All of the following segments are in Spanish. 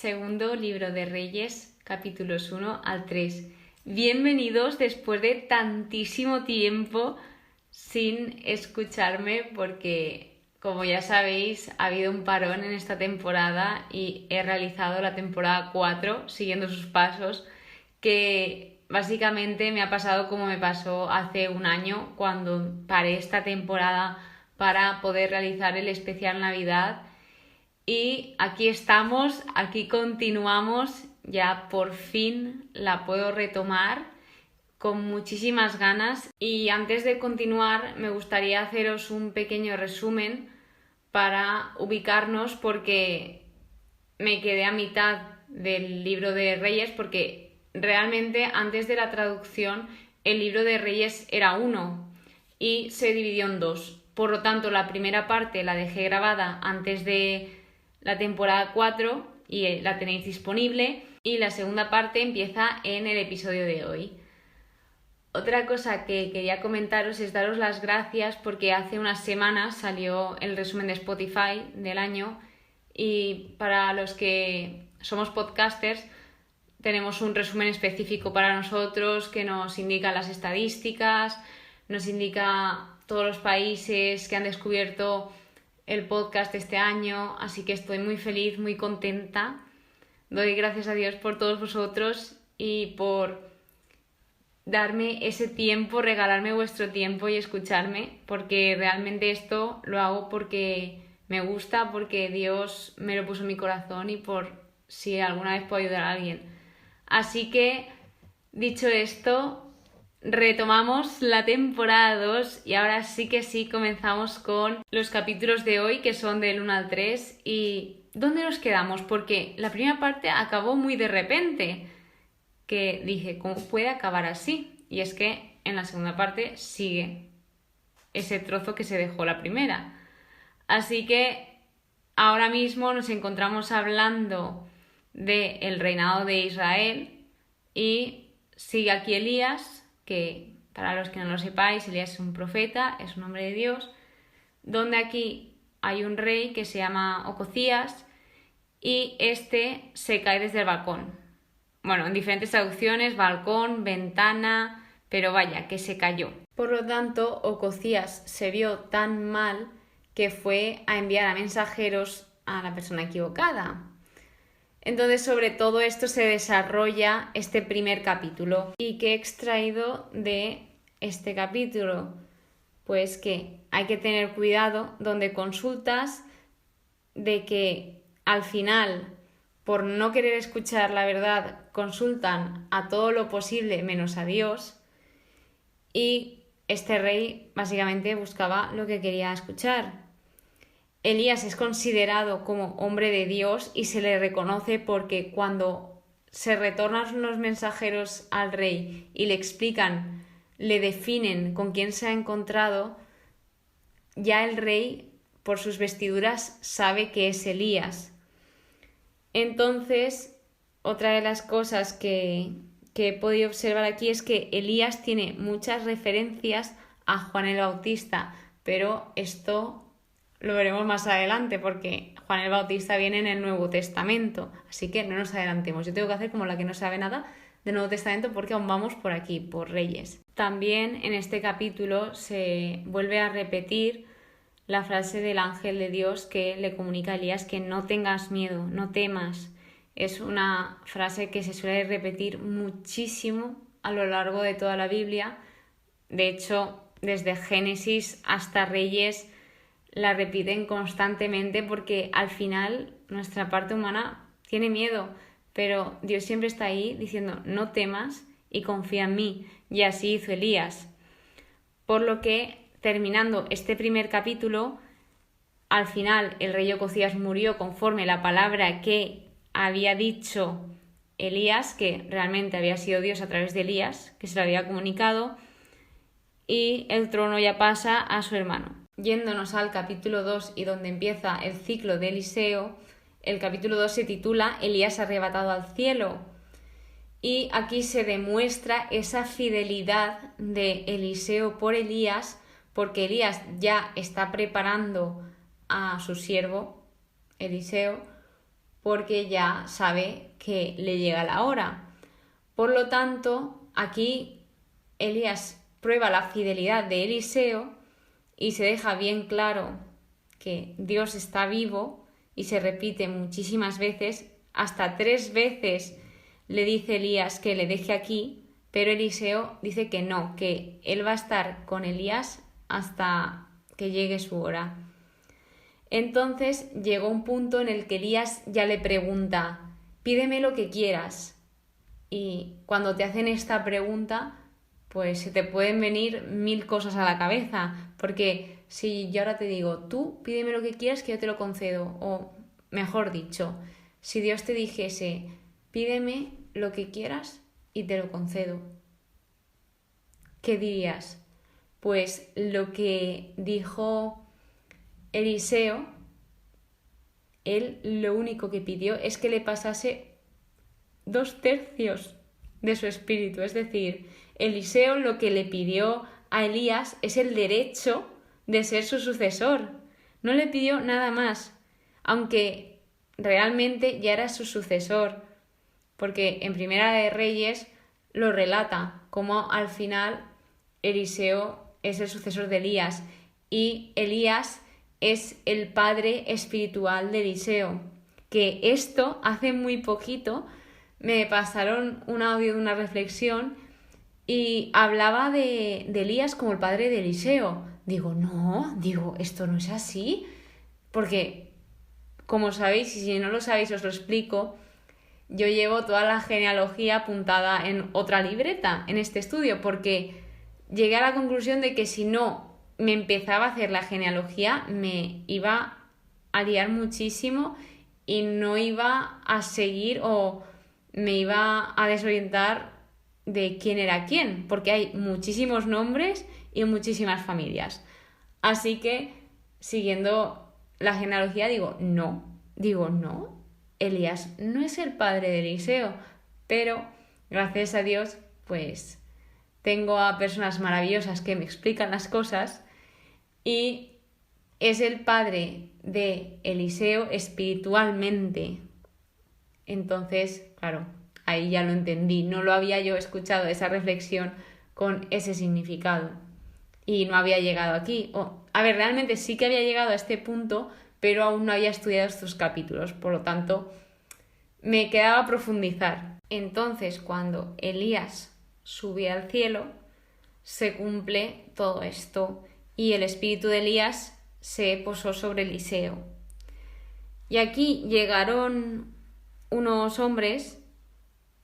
Segundo libro de Reyes, capítulos 1 al 3. Bienvenidos después de tantísimo tiempo sin escucharme porque, como ya sabéis, ha habido un parón en esta temporada y he realizado la temporada 4 siguiendo sus pasos, que básicamente me ha pasado como me pasó hace un año cuando paré esta temporada para poder realizar el especial Navidad. Y aquí estamos, aquí continuamos, ya por fin la puedo retomar con muchísimas ganas. Y antes de continuar me gustaría haceros un pequeño resumen para ubicarnos porque me quedé a mitad del libro de Reyes porque realmente antes de la traducción el libro de Reyes era uno y se dividió en dos. Por lo tanto, la primera parte la dejé grabada antes de la temporada 4 y la tenéis disponible, y la segunda parte empieza en el episodio de hoy. Otra cosa que quería comentaros es daros las gracias porque hace unas semanas salió el resumen de Spotify del año y para los que somos podcasters tenemos un resumen específico para nosotros que nos indica las estadísticas, nos indica todos los países que han descubierto el podcast este año, así que estoy muy feliz, muy contenta. Doy gracias a Dios por todos vosotros y por darme ese tiempo, regalarme vuestro tiempo y escucharme, porque realmente esto lo hago porque me gusta, porque Dios me lo puso en mi corazón y por si alguna vez puedo ayudar a alguien. Así que, dicho esto, retomamos la temporada 2 y ahora sí que sí comenzamos con los capítulos de hoy, que son del 1 al 3. ¿Y dónde nos quedamos? Porque la primera parte acabó muy de repente, que dije, ¿cómo puede acabar así? Y es que en la segunda parte sigue ese trozo que se dejó la primera. Así que ahora mismo nos encontramos hablando del reinado de Israel y sigue aquí Elías, que para los que no lo sepáis, Elías es un profeta, es un hombre de Dios, donde aquí hay un rey que se llama Ocosías y este se cae desde el balcón. Bueno, en diferentes traducciones, balcón, ventana, pero vaya, que se cayó. Por lo tanto, Ocosías se vio tan mal que fue a enviar a mensajeros a la persona equivocada. Entonces, sobre todo esto se desarrolla este primer capítulo. ¿Y qué he extraído de este capítulo? Pues que hay que tener cuidado donde consultas, de que al final, por no querer escuchar la verdad, consultan a todo lo posible menos a Dios, y este rey básicamente buscaba lo que quería escuchar. Elías es considerado como hombre de Dios y se le reconoce porque cuando se retornan los mensajeros al rey y le explican, le definen con quién se ha encontrado, ya el rey, por sus vestiduras, sabe que es Elías. Entonces, otra de las cosas que he podido observar aquí es que Elías tiene muchas referencias a Juan el Bautista, pero esto lo veremos más adelante porque Juan el Bautista viene en el Nuevo Testamento, así que no nos adelantemos. Yo tengo que hacer como la que no sabe nada del Nuevo Testamento porque aún vamos por aquí, por Reyes. También en este capítulo se vuelve a repetir la frase del ángel de Dios que le comunica a Elías que no tengas miedo, no temas. Es una frase que se suele repetir muchísimo a lo largo de toda la Biblia. De hecho, desde Génesis hasta Reyes la repiten constantemente porque al final nuestra parte humana tiene miedo, pero Dios siempre está ahí diciendo no temas y confía en mí, y así hizo Elías. Por lo que, terminando este primer capítulo, al final el rey Ocosías murió conforme la palabra que había dicho Elías, que realmente había sido Dios a través de Elías, que se lo había comunicado, y el trono ya pasa a su hermano. Yéndonos al capítulo 2 y donde empieza el ciclo de Eliseo, el capítulo 2 se titula Elías arrebatado al cielo. Y aquí se demuestra esa fidelidad de Eliseo por Elías, porque Elías ya está preparando a su siervo, Eliseo, porque ya sabe que le llega la hora. Por lo tanto, aquí Elías prueba la fidelidad de Eliseo y se deja bien claro que Dios está vivo y se repite muchísimas veces, hasta 3 veces le dice Elías que le deje aquí, pero Eliseo dice que no, que él va a estar con Elías hasta que llegue su hora. Entonces llegó un punto en el que Elías ya le pregunta: pídeme lo que quieras. Y cuando te hacen esta pregunta, pues se te pueden venir 1000 cosas a la cabeza, porque si yo ahora te digo, tú pídeme lo que quieras que yo te lo concedo, o mejor dicho, si Dios te dijese, pídeme lo que quieras y te lo concedo, ¿qué dirías? Pues lo que dijo Eliseo, él lo único que pidió es que le pasase 2/3 de su espíritu, es decir, Eliseo lo que le pidió a Elías es el derecho de ser su sucesor. No le pidió nada más, aunque realmente ya era su sucesor, porque en Primera de Reyes lo relata, como al final Eliseo es el sucesor de Elías y Elías es el padre espiritual de Eliseo. Que esto hace muy poquito me pasaron un audio de una reflexión y hablaba de Elías como el padre de Eliseo. Digo, esto no es así, porque, como sabéis, y si no lo sabéis os lo explico, yo llevo toda la genealogía apuntada en otra libreta, en este estudio, porque llegué a la conclusión de que si no me empezaba a hacer la genealogía, me iba a liar muchísimo y no iba a seguir o me iba a desorientar de quién era quién, porque hay muchísimos nombres y muchísimas familias. Así que, siguiendo la genealogía, digo, no, Elías no es el padre de Eliseo, pero gracias a Dios, pues tengo a personas maravillosas que me explican las cosas y es el padre de Eliseo espiritualmente. Entonces, claro, ahí ya lo entendí. No lo había yo escuchado, esa reflexión con ese significado. Y no había llegado aquí. A ver, realmente sí que había llegado a este punto, pero aún no había estudiado estos capítulos. Por lo tanto, me quedaba profundizar. Entonces, cuando Elías sube al cielo, se cumple todo esto. Y el espíritu de Elías se posó sobre Eliseo. Y aquí llegaron unos hombres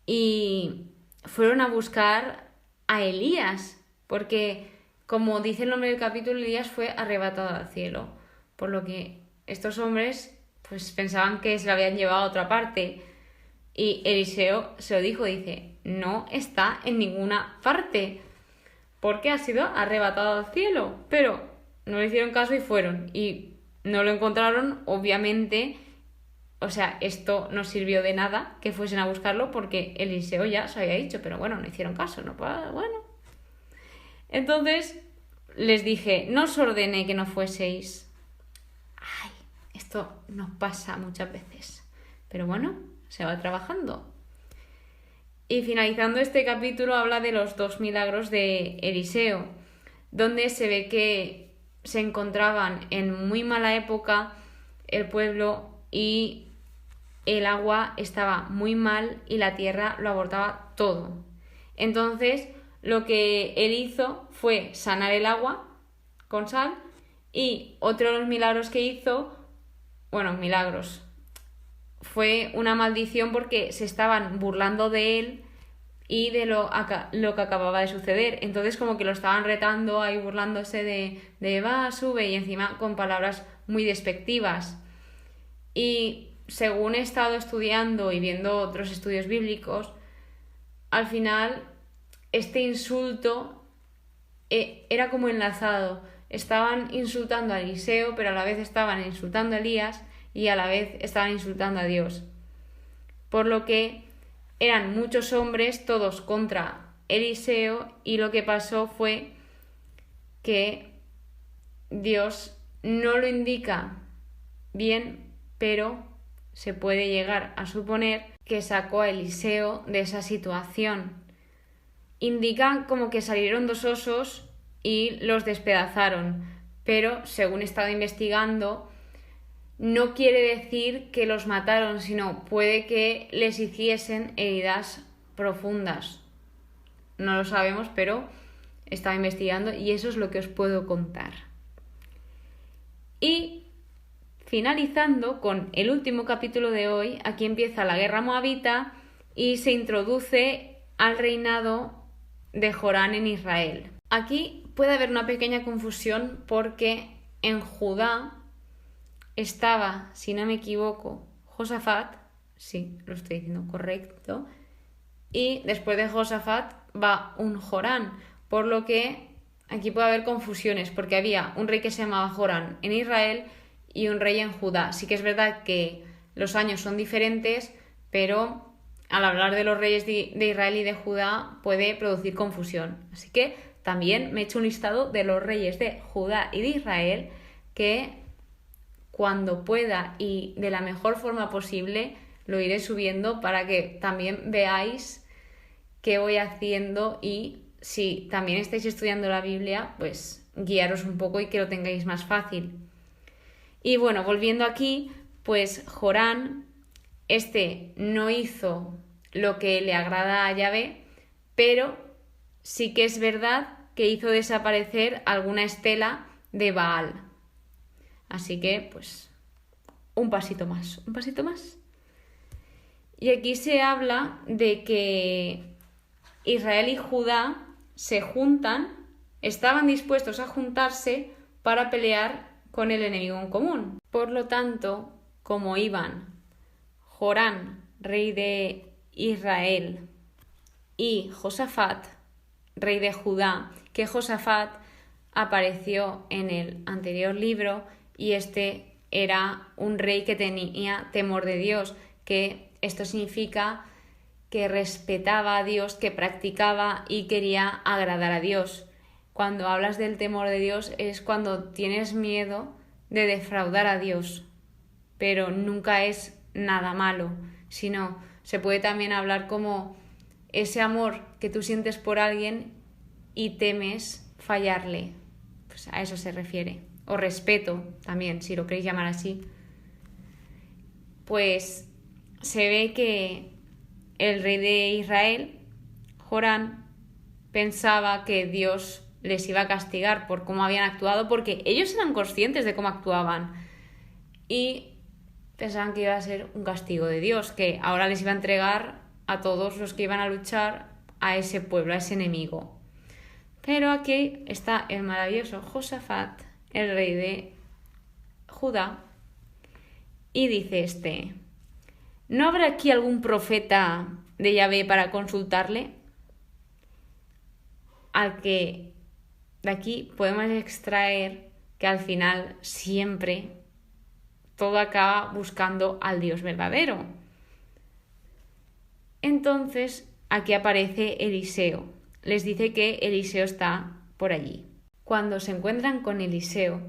y fueron a buscar a Elías, porque, como dice el nombre del capítulo, Elías fue arrebatado al cielo, por lo que estos hombres pues pensaban que se lo habían llevado a otra parte y Eliseo se lo dijo, dice, no está en ninguna parte porque ha sido arrebatado al cielo, pero no le hicieron caso y fueron y no lo encontraron, obviamente. O sea, esto no sirvió de nada que fuesen a buscarlo porque Eliseo ya se había dicho, pero bueno, no hicieron caso, ¿no? Pues, bueno. Entonces les dije, no os ordené que no fueseis. Ay, esto nos pasa muchas veces. Pero bueno, se va trabajando. Y finalizando este capítulo habla de los 2 milagros de Eliseo, donde se ve que se encontraban en muy mala época el pueblo y el agua estaba muy mal y la tierra lo abortaba todo. Entonces, lo que él hizo fue sanar el agua con sal y otro de los milagros que hizo, milagros, fue una maldición porque se estaban burlando de él y de lo que acababa de suceder. Entonces como que lo estaban retando ahí burlándose de va, sube y encima con palabras muy despectivas. Y según he estado estudiando y viendo otros estudios bíblicos, al final este insulto era como enlazado. Estaban insultando a Eliseo, pero a la vez estaban insultando a Elías y a la vez estaban insultando a Dios. Por lo que eran muchos hombres, todos contra Eliseo, y lo que pasó fue que Dios no lo indica bien, pero se puede llegar a suponer que sacó a Eliseo de esa situación. Indican como que salieron 2 osos y los despedazaron, pero según he estado investigando, no quiere decir que los mataron, sino puede que les hiciesen heridas profundas. No lo sabemos, pero he estado investigando y eso es lo que os puedo contar. Y finalizando con el último capítulo de hoy, aquí empieza la guerra moabita y se introduce al reinado de Jorán en Israel. Aquí puede haber una pequeña confusión porque en Judá estaba, si no me equivoco, Josafat, sí, lo estoy diciendo correcto, y después de Josafat va un Jorán, por lo que aquí puede haber confusiones, porque había un rey que se llamaba Jorán en Israel y un rey en Judá. Sí que es verdad que los años son diferentes, pero al hablar de los reyes de Israel y de Judá puede producir confusión. Así que también me he hecho un listado de los reyes de Judá y de Israel que cuando pueda y de la mejor forma posible lo iré subiendo para que también veáis qué voy haciendo y si también estáis estudiando la Biblia, pues guiaros un poco y que lo tengáis más fácil. Y bueno, volviendo aquí, pues Jorán, no hizo lo que le agrada a Yahvé, pero sí que es verdad que hizo desaparecer alguna estela de Baal. Así que, pues, un pasito más. Y aquí se habla de que Israel y Judá se juntan, estaban dispuestos a juntarse para pelear con el enemigo en común. Por lo tanto, como iban Jorán, rey de Israel, y Josafat, rey de Judá, que Josafat apareció en el anterior libro y era un rey que tenía temor de Dios, que esto significa que respetaba a Dios, que practicaba y quería agradar a Dios. Cuando hablas del temor de Dios es cuando tienes miedo de defraudar a Dios, pero nunca es nada malo, sino se puede también hablar como ese amor que tú sientes por alguien y temes fallarle. Pues a eso se refiere. O respeto también, si lo queréis llamar así. Pues se ve que el rey de Israel, Jorán, pensaba que Dios les iba a castigar por cómo habían actuado, porque ellos eran conscientes de cómo actuaban y pensaban que iba a ser un castigo de Dios, que ahora les iba a entregar a todos los que iban a luchar a ese pueblo, a ese enemigo. Pero aquí está el maravilloso Josafat, el rey de Judá, y dice ¿no habrá aquí algún profeta de Yahvé para consultarle? Al que de aquí podemos extraer que al final siempre todo acaba buscando al Dios verdadero. Entonces aquí aparece Eliseo. Les dice que Eliseo está por allí. Cuando se encuentran con Eliseo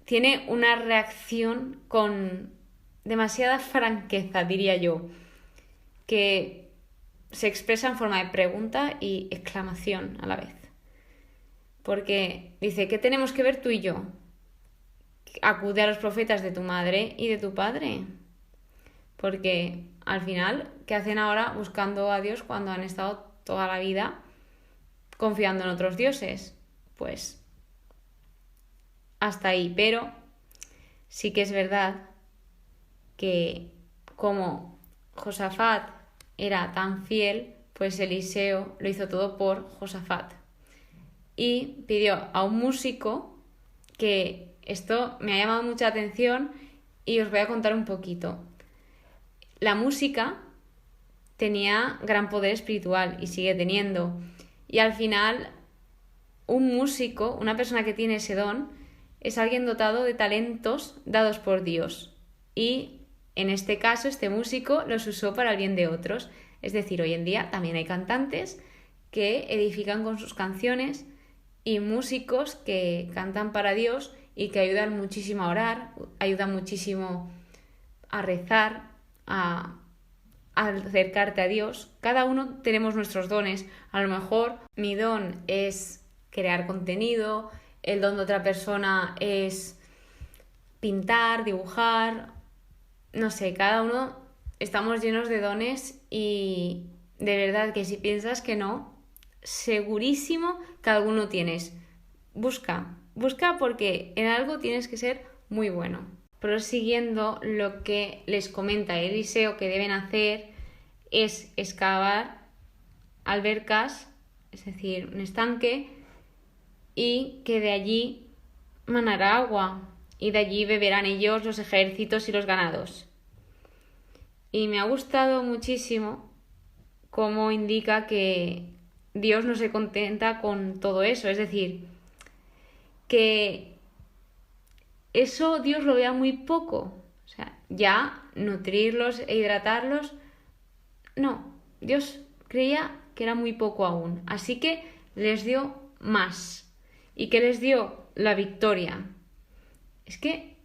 tiene una reacción con demasiada franqueza, diría yo, que se expresa en forma de pregunta y exclamación a la vez. Porque dice, ¿qué tenemos que ver tú y yo? Acude a los profetas de tu madre y de tu padre. Porque al final, ¿qué hacen ahora buscando a Dios cuando han estado toda la vida confiando en otros dioses? Pues hasta ahí. Pero sí que es verdad que como Josafat era tan fiel, pues Eliseo lo hizo todo por Josafat. Y pidió a un músico, que esto me ha llamado mucha atención y os voy a contar un poquito. La música tenía gran poder espiritual y sigue teniendo. Y al final, un músico, una persona que tiene ese don, es alguien dotado de talentos dados por Dios. Y en este caso, este músico los usó para el bien de otros. Es decir, hoy en día también hay cantantes que edifican con sus canciones y músicos que cantan para Dios y que ayudan muchísimo a orar, ayudan muchísimo a rezar, a acercarte a Dios. Cada uno tenemos nuestros dones. A lo mejor mi don es crear contenido, el don de otra persona es pintar, dibujar, no sé, cada uno estamos llenos de dones y de verdad que si piensas que no, segurísimo que alguno tienes. Busca porque en algo tienes que ser muy bueno. Prosiguiendo, lo que les comenta Eliseo que deben hacer es excavar albercas, es decir, un estanque, y que de allí manará agua, y de allí beberán ellos, los ejércitos y los ganados. Y me ha gustado muchísimo cómo indica que Dios no se contenta con todo eso, es decir, que eso Dios lo vea muy poco, o sea, ya nutrirlos e hidratarlos, no, Dios creía que era muy poco aún, así que les dio más. ¿Y qué les dio? La victoria. Es que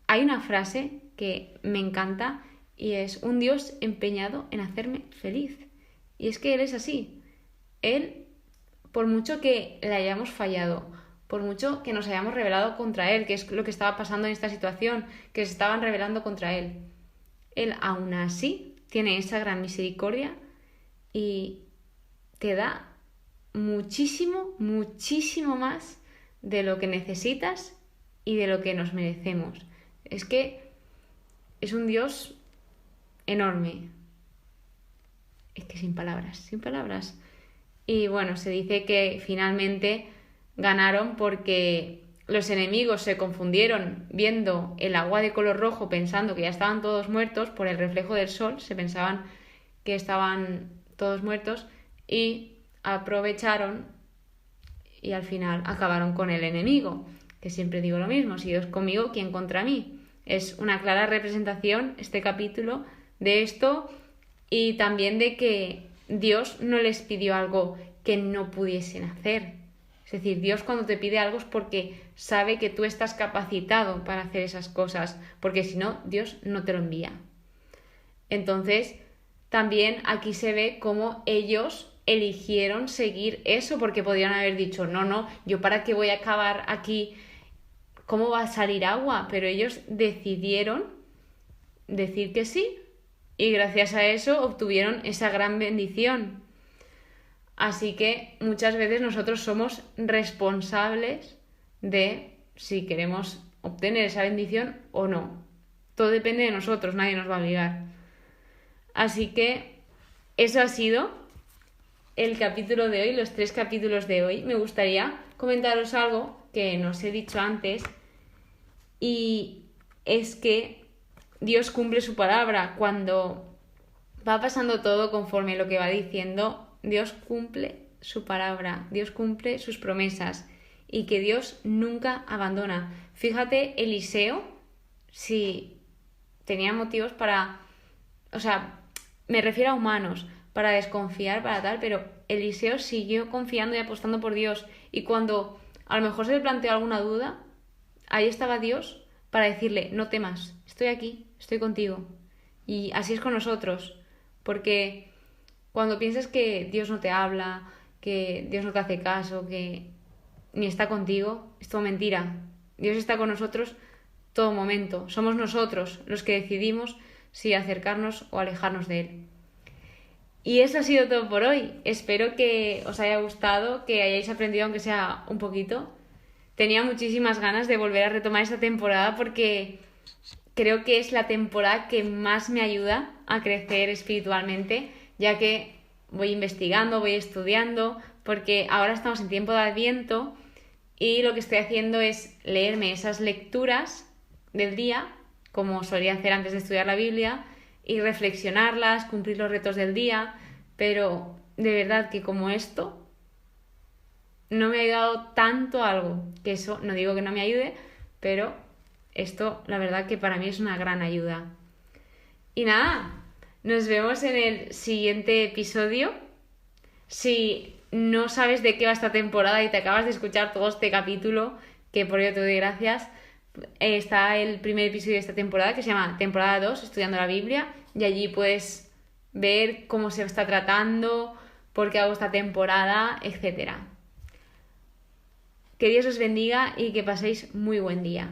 hay una frase que me encanta y es: un Dios empeñado en hacerme feliz. Y es que Él es así. Él, por mucho que le hayamos fallado, por mucho que nos hayamos rebelado contra Él, que es lo que estaba pasando en esta situación, que se estaban rebelando contra Él, Él aún así tiene esa gran misericordia y te da muchísimo, muchísimo más de lo que necesitas y de lo que nos merecemos. Es que es un Dios enorme. Es que sin palabras. Y bueno, se dice que finalmente ganaron porque los enemigos se confundieron viendo el agua de color rojo pensando que ya estaban todos muertos por el reflejo del sol, se pensaban que estaban todos muertos y aprovecharon y al final acabaron con el enemigo, que siempre digo lo mismo: si Dios conmigo, ¿quién contra mí? Es una clara representación este capítulo de esto y también de que Dios no les pidió algo que no pudiesen hacer. Es decir, Dios cuando te pide algo es porque sabe que tú estás capacitado para hacer esas cosas, porque si no, Dios no te lo envía. Entonces, también aquí se ve cómo ellos eligieron seguir eso, porque podrían haber dicho: no, yo para qué voy a cavar aquí, ¿cómo va a salir agua? Pero ellos decidieron decir que sí y gracias a eso obtuvieron esa gran bendición. Así que muchas veces nosotros somos responsables de si queremos obtener esa bendición o no. Todo depende de nosotros, nadie nos va a obligar. Así que eso ha sido el capítulo de hoy, los 3 capítulos de hoy. Me gustaría comentaros algo que no os he dicho antes y es que Dios cumple su palabra. Cuando va pasando todo conforme lo que va diciendo, Dios cumple su palabra, Dios cumple sus promesas y que Dios nunca abandona. Fíjate, Eliseo, si tenía motivos para, o sea, me refiero a humanos, para desconfiar, para tal, pero Eliseo siguió confiando y apostando por Dios. Y cuando a lo mejor se le planteó alguna duda, ahí estaba Dios para decirle: no temas, estoy aquí, estoy contigo. Y así es con nosotros, porque cuando piensas que Dios no te habla, que Dios no te hace caso, que ni está contigo, es todo mentira. Dios está con nosotros todo momento. Somos nosotros los que decidimos si acercarnos o alejarnos de Él. Y eso ha sido todo por hoy. Espero que os haya gustado, que hayáis aprendido aunque sea un poquito. Tenía muchísimas ganas de volver a retomar esta temporada porque creo que es la temporada que más me ayuda a crecer espiritualmente, ya que voy investigando, voy estudiando, porque ahora estamos en tiempo de Adviento y lo que estoy haciendo es leerme esas lecturas del día, como solía hacer antes de estudiar la Biblia, y reflexionarlas, cumplir los retos del día, pero de verdad que como esto no me ha ayudado tanto algo, que eso no digo que no me ayude, pero esto la verdad que para mí es una gran ayuda. Y nada, nos vemos en el siguiente episodio. Si no sabes de qué va esta temporada y te acabas de escuchar todo este capítulo, que por ello te doy gracias, está el primer episodio de esta temporada que se llama temporada 2, Estudiando la Biblia, y allí puedes ver cómo se está tratando, por qué hago esta temporada, etc. Que Dios os bendiga y que paséis muy buen día.